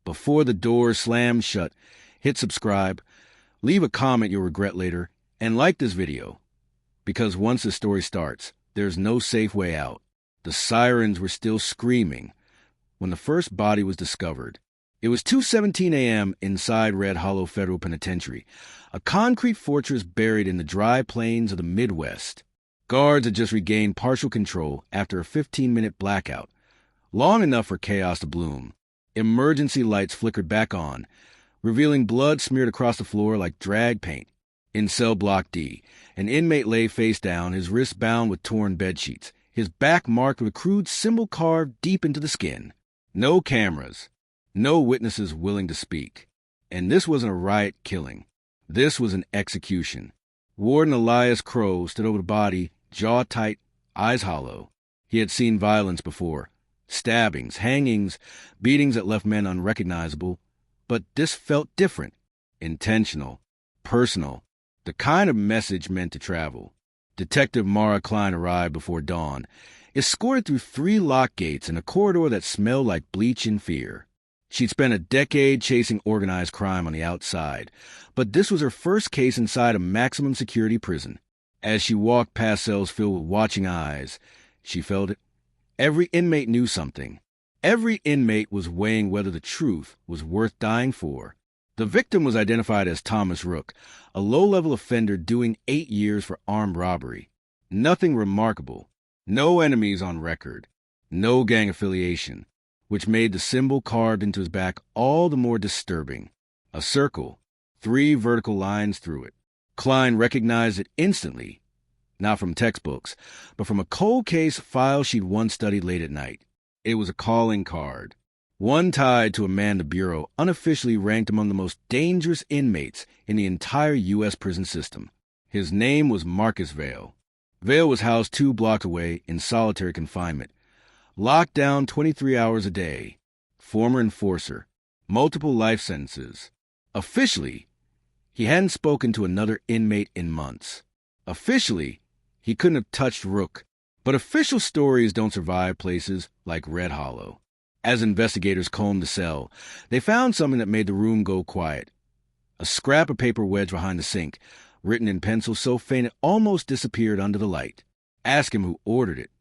Before the door slams shut, hit subscribe, leave a comment you'll regret later, and like this video. Because once the story starts, there's no safe way out. The sirens were still screaming when the first body was discovered. It was 2:17 a.m. inside Red Hollow Federal Penitentiary, a concrete fortress buried in the dry plains of the Midwest. Guards had just regained partial control after a 15-minute blackout, long enough for chaos to bloom. Emergency lights flickered back on, revealing blood smeared across the floor like drag paint. In cell block D, an inmate lay face down, his wrists bound with torn bedsheets, his back marked with a crude symbol carved deep into the skin. No cameras, no witnesses willing to speak. And this wasn't a riot killing. This was an execution. Warden Elias Crow stood over the body, jaw tight, eyes hollow. He had seen violence before. Stabbings, hangings, beatings that left men unrecognizable. But this felt different. Intentional. Personal. The kind of message meant to travel. Detective Mara Klein arrived before dawn, escorted through 3 locked gates in a corridor that smelled like bleach and fear. She'd spent a decade chasing organized crime on the outside, but this was her first case inside a maximum security prison. As she walked past cells filled with watching eyes, she felt it. Every inmate knew something. Every inmate was weighing whether the truth was worth dying for. The victim was identified as Thomas Rook, a low-level offender doing 8 years for armed robbery. Nothing remarkable. No enemies on record. No gang affiliation, which made the symbol carved into his back all the more disturbing. A circle, 3 vertical lines through it. Klein recognized it instantly, not from textbooks, but from a cold case file she'd once studied late at night. It was a calling card. One tied to a man the Bureau unofficially ranked among the most dangerous inmates in the entire U.S. prison system. His name was Marcus Vail. Vail was housed 2 blocks away in solitary confinement, locked down 23 hours a day. Former enforcer, multiple life sentences. Officially, he hadn't spoken to another inmate in months. Officially, he couldn't have touched Rook, but official stories don't survive places like Red Hollow. As investigators combed the cell, they found something that made the room go quiet. A scrap of paper wedged behind the sink, written in pencil so faint it almost disappeared under the light. Ask him who ordered it.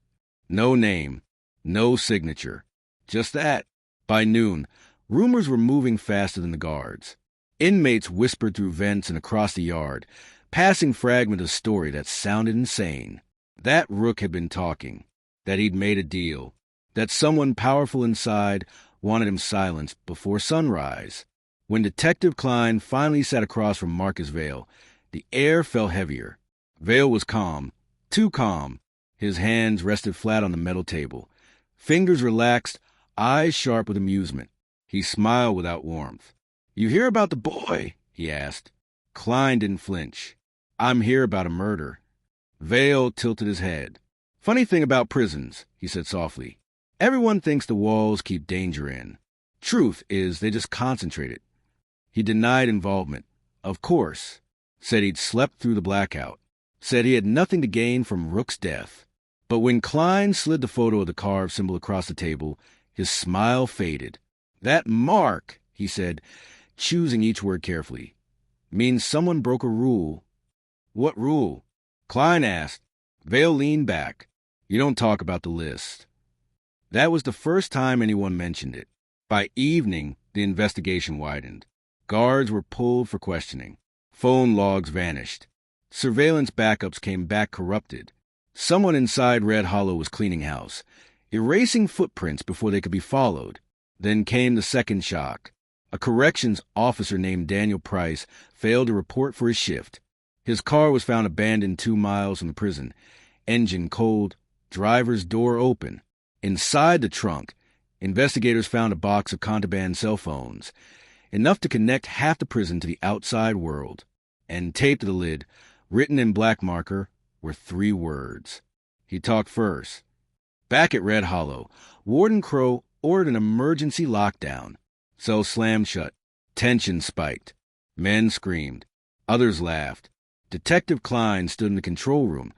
No name, no signature. Just that. By noon, rumors were moving faster than the guards. Inmates whispered through vents and across the yard, passing fragments of a story that sounded insane. That Rook had been talking, that he'd made a deal, that someone powerful inside wanted him silenced before sunrise. When Detective Klein finally sat across from Marcus Vail, the air felt heavier. Vail was calm, too calm. His hands rested flat on the metal table, fingers relaxed, eyes sharp with amusement. He smiled without warmth. "You hear about the boy?" he asked. Klein didn't flinch. "I'm here about a murder." Vail tilted his head. "Funny thing about prisons," he said softly. "Everyone thinks the walls keep danger in. Truth is, they just concentrate it." He denied involvement. Of course. Said he'd slept through the blackout. Said he had nothing to gain from Rook's death. But when Klein slid the photo of the carved symbol across the table, his smile faded. "That mark," he said, choosing each word carefully, "means someone broke a rule." "What rule?" Klein asked. Vail leaned back. "You don't talk about the list." That was the first time anyone mentioned it. By evening, the investigation widened. Guards were pulled for questioning. Phone logs vanished. Surveillance backups came back corrupted. Someone inside Red Hollow was cleaning house, erasing footprints before they could be followed. Then came the second shock. A corrections officer named Daniel Price failed to report for his shift. His car was found abandoned 2 miles from the prison, engine cold, driver's door open. Inside the trunk, investigators found a box of contraband cell phones, enough to connect half the prison to the outside world. And taped to the lid, written in black marker, were 3 words. He talked first. Back at Red Hollow, Warden Crow ordered an emergency lockdown. Cells slammed shut. Tension spiked. Men screamed. Others laughed. Detective Klein stood in the control room,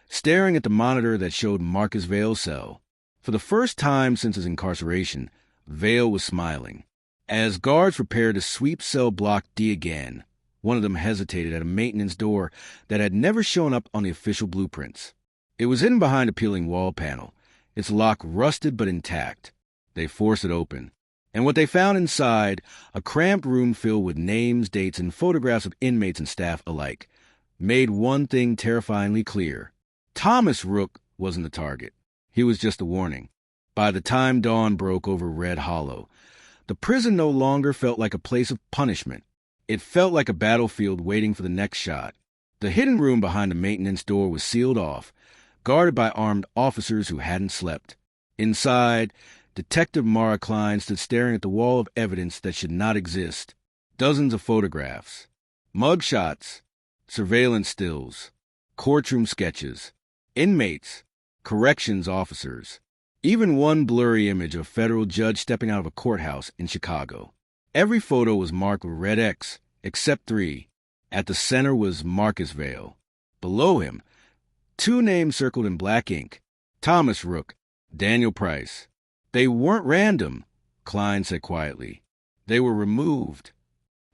staring at the monitor that showed Marcus Vail's cell. For the first time since his incarceration, Vail was smiling. As guards prepared to sweep cell block D again, one of them hesitated at a maintenance door that had never shown up on the official blueprints. It was hidden behind a peeling wall panel, its lock rusted but intact. They forced it open, and what they found inside, a cramped room filled with names, dates, and photographs of inmates and staff alike, made one thing terrifyingly clear. Thomas Rook wasn't the target. He was just a warning. By the time dawn broke over Red Hollow, the prison no longer felt like a place of punishment. It felt like a battlefield waiting for the next shot. The hidden room behind the maintenance door was sealed off, guarded by armed officers who hadn't slept. Inside, Detective Mara Klein stood staring at the wall of evidence that should not exist. Dozens of photographs, mugshots, surveillance stills, courtroom sketches, inmates, corrections officers, even one blurry image of a federal judge stepping out of a courthouse in Chicago. Every photo was marked with red X, except 3. At the center was Marcus Vale. Below him, 2 names circled in black ink: Thomas Rook, Daniel Price. They weren't random, Klein said quietly. They were removed.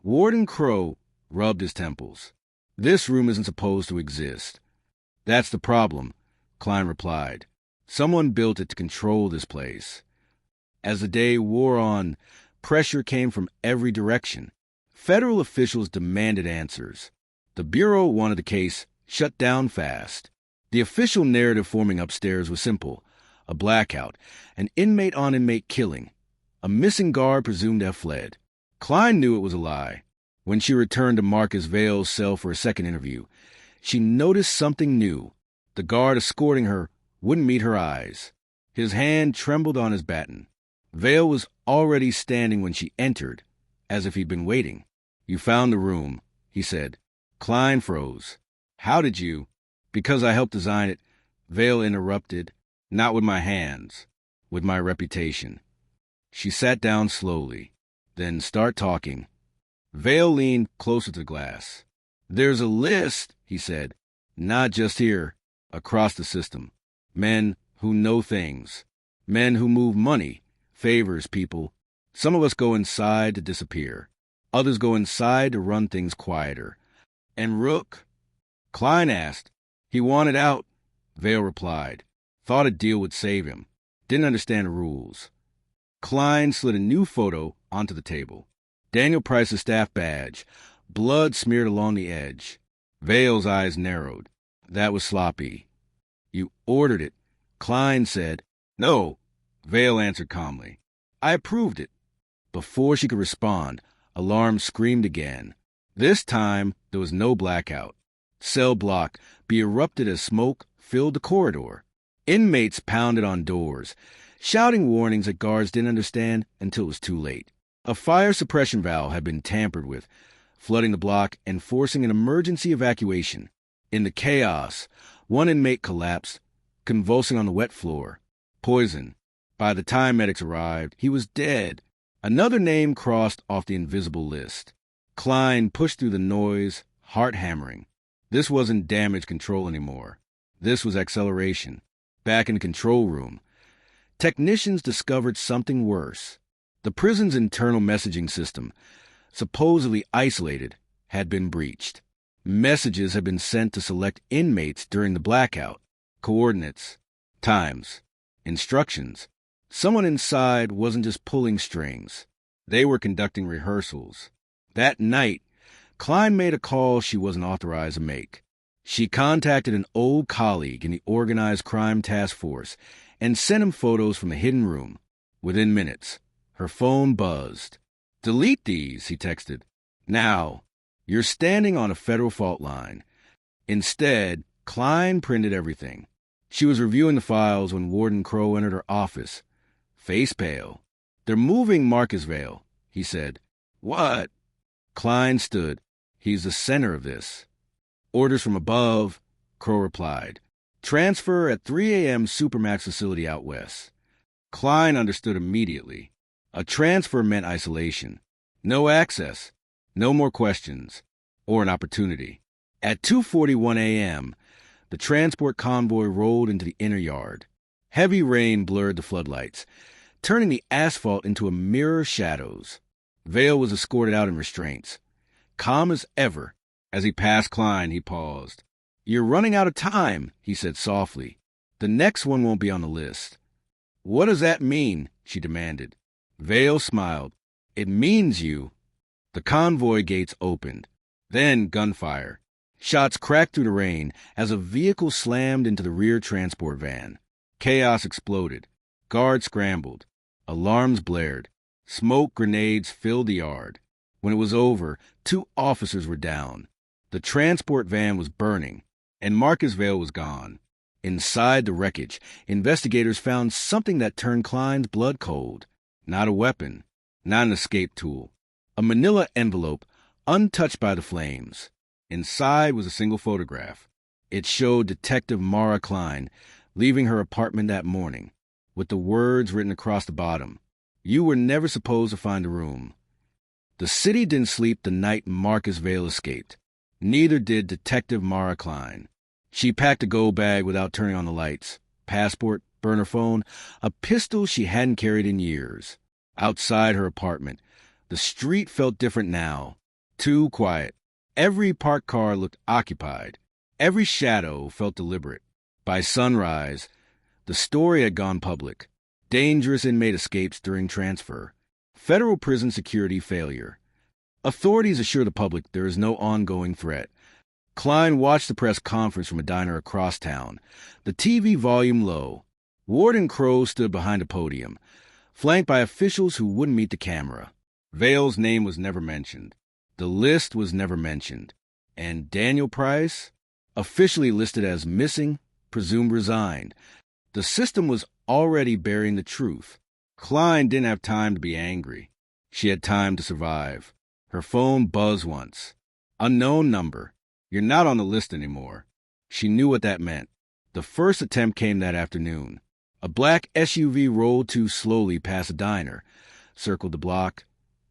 Warden Crow rubbed his temples. This room isn't supposed to exist. That's the problem, Klein replied. Someone built it to control this place. As the day wore on, pressure came from every direction. Federal officials demanded answers. The Bureau wanted the case shut down fast. The official narrative forming upstairs was simple: a blackout, an inmate-on-inmate killing, a missing guard presumed to have fled. Klein knew it was a lie. When she returned to Marcus Vale's cell for a second interview, she noticed something new. The guard escorting her wouldn't meet her eyes. His hand trembled on his baton. Vale was already standing when she entered, as if he'd been waiting. "You found the room," he said. Klein froze. "How did you?" "Because I helped design it," Vale interrupted. "Not with my hands, with my reputation." She sat down slowly. "Then start talking." Vale leaned closer to the glass. "There's a list," he said. "Not just here, across the system. Men who know things. Men who move money, favors people. Some of us go inside to disappear. Others go inside to run things quieter." "And Rook?" Klein asked. "He wanted out," Vale replied. "Thought a deal would save him. Didn't understand the rules." Klein slid a new photo onto the table. Daniel Price's staff badge, blood smeared along the edge. Vale's eyes narrowed. "That was sloppy." "You ordered it," Klein said. "No," Vale answered calmly. "I approved it." Before she could respond, alarm screamed again. This time, there was no blackout. Cell block B erupted as smoke filled the corridor. Inmates pounded on doors, shouting warnings that guards didn't understand until it was too late. A fire suppression valve had been tampered with, flooding the block and forcing an emergency evacuation. In the chaos, one inmate collapsed, convulsing on the wet floor. Poison. By the time medics arrived, he was dead. Another name crossed off the invisible list. Klein pushed through the noise, heart hammering. This wasn't damage control anymore. This was acceleration. Back in the control room, technicians discovered something worse. The prison's internal messaging system, supposedly isolated, had been breached. Messages had been sent to select inmates during the blackout. Coordinates, times, instructions. Someone inside wasn't just pulling strings. They were conducting rehearsals. That night, Klein made a call she wasn't authorized to make. She contacted an old colleague in the organized crime task force and sent him photos from the hidden room. Within minutes, her phone buzzed. "Delete these," he texted. "Now, you're standing on a federal fault line." Instead, Klein printed everything. She was reviewing the files when Warden Crow entered her office, face pale. "They're moving Marcus Vale," he said. "What?" Klein stood. "He's the center of this." "Orders from above," Crow replied. "Transfer at 3 a.m. Supermax facility out west." Klein understood immediately. A transfer meant isolation. No access. No more questions. Or an opportunity. At 2:41 a.m., the transport convoy rolled into the inner yard. Heavy rain blurred the floodlights, turning the asphalt into a mirror of shadows. Vale was escorted out in restraints. Calm as ever. As he passed Klein, he paused. "You're running out of time," he said softly. "The next one won't be on the list." "What does that mean?" she demanded. Vale smiled. "It means you." The convoy gates opened. Then gunfire. Shots cracked through the rain as a vehicle slammed into the rear transport van. Chaos exploded. Guards scrambled. Alarms blared. Smoke grenades filled the yard. When it was over, 2 officers were down. The transport van was burning, and Marcus Vale was gone. Inside the wreckage, investigators found something that turned Klein's blood cold. Not a weapon, not an escape tool. A manila envelope, untouched by the flames. Inside was a single photograph. It showed Detective Mara Klein leaving her apartment that morning, with the words written across the bottom. "You were never supposed to find a room." The city didn't sleep the night Marcus Vale escaped. Neither did Detective Mara Klein. She packed a go bag without turning on the lights. Passport, burner phone, a pistol she hadn't carried in years. Outside her apartment, the street felt different now. Too quiet. Every parked car looked occupied. Every shadow felt deliberate. By sunrise, the story had gone public. Dangerous inmate escapes during transfer. Federal prison security failure. Authorities assure the public there is no ongoing threat. Klein watched the press conference from a diner across town, the TV volume low. Warden Crow stood behind a podium, flanked by officials who wouldn't meet the camera. Vale's name was never mentioned. The list was never mentioned. And Daniel Price, officially listed as missing, presumed resigned. The system was already burying the truth. Klein didn't have time to be angry. She had time to survive. Her phone buzzed once. Unknown number. "You're not on the list anymore." She knew what that meant. The first attempt came that afternoon. A black SUV rolled too slowly past a diner, circled the block,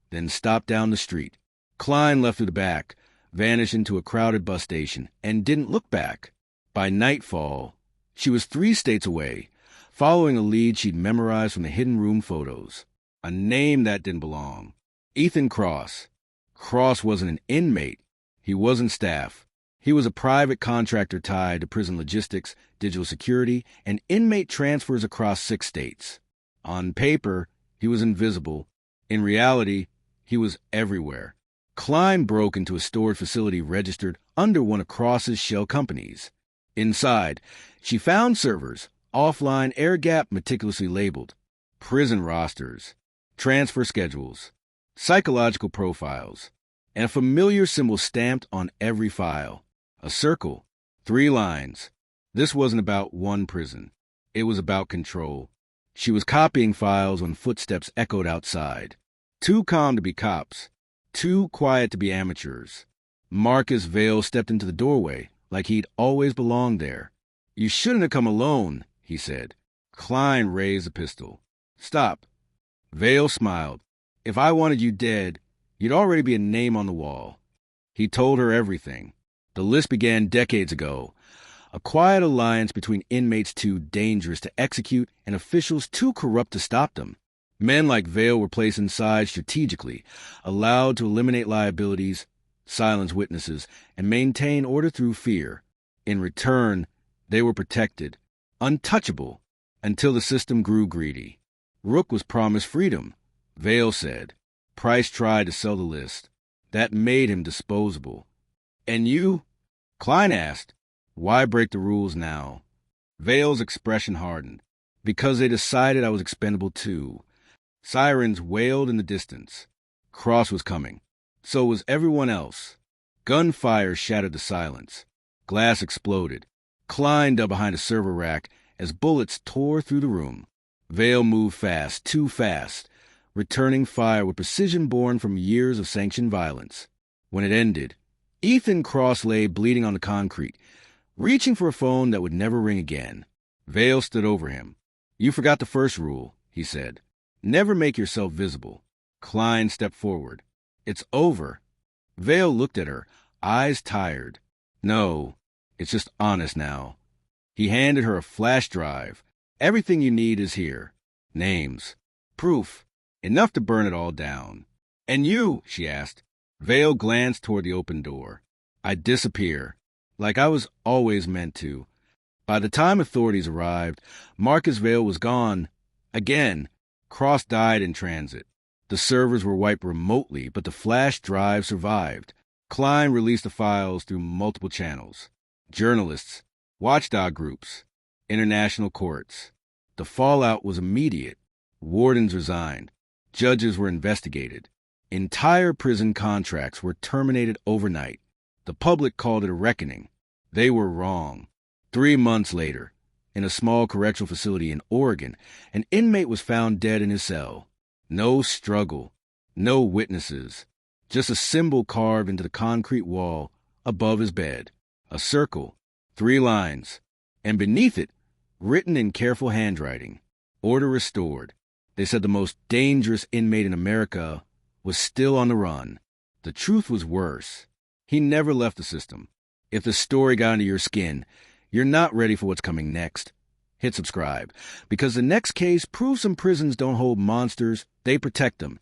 then stopped down the street. Klein left through the back, vanished into a crowded bus station, and didn't look back. By nightfall, she was 3 states away, following a lead she'd memorized from the hidden room photos. A name that didn't belong. Ethan Cross. Cross wasn't an inmate. He wasn't staff. He was a private contractor tied to prison logistics, digital security, and inmate transfers across 6 states. On paper, he was invisible. In reality, he was everywhere. Klein broke into a storage facility registered under one of Cross's shell companies. Inside, she found servers, offline, air-gapped, meticulously labeled. Prison rosters, transfer schedules, psychological profiles, and a familiar symbol stamped on every file. A circle, 3 lines. This wasn't about one prison. It was about control. She was copying files when footsteps echoed outside. Too calm to be cops. Too quiet to be amateurs. Marcus Vale stepped into the doorway like he'd always belonged there. "You shouldn't have come alone," he said. Klein raised a pistol. "Stop." Vale smiled. "If I wanted you dead, you'd already be a name on the wall." He told her everything. The list began decades ago. A quiet alliance between inmates too dangerous to execute and officials too corrupt to stop them. Men like Vale were placed inside strategically, allowed to eliminate liabilities, silence witnesses, and maintain order through fear. In return, they were protected, untouchable, until the system grew greedy. Rook was promised freedom, Vale said. Price tried to sell the list. That made him disposable. "And you?" Klein asked. "Why break the rules now?" Vale's expression hardened. "Because they decided I was expendable too." Sirens wailed in the distance. Cross was coming. So was everyone else. Gunfire shattered the silence. Glass exploded. Klein dug behind a server rack as bullets tore through the room. Vale moved fast, too fast, returning fire with precision born from years of sanctioned violence. When it ended, Ethan Cross lay bleeding on the concrete, reaching for a phone that would never ring again. Vale stood over him. "You forgot the first rule," he said. "Never make yourself visible." Klein stepped forward. "It's over." Vale looked at her, eyes tired. "No, it's just honest now." He handed her a flash drive. "Everything you need is here. Names. Proof. Enough to burn it all down." "And you?" she asked. Vale glanced toward the open door. "I disappear, like I was always meant to." By the time authorities arrived, Marcus Vale was gone. Again, Cross died in transit. The servers were wiped remotely, but the flash drive survived. Klein released the files through multiple channels. Journalists, watchdog groups, international courts. The fallout was immediate. Wardens resigned. Judges were investigated. Entire prison contracts were terminated overnight. The public called it a reckoning. They were wrong. 3 months later, in a small correctional facility in Oregon, an inmate was found dead in his cell. No struggle, no witnesses, just a symbol carved into the concrete wall above his bed. A circle, 3 lines, and beneath it, written in careful handwriting, "Order restored." They said the most dangerous inmate in America was still on the run. The truth was worse. He never left the system. If the story got under your skin, you're not ready for what's coming next. Hit subscribe, because the next case proves some prisons don't hold monsters, they protect them.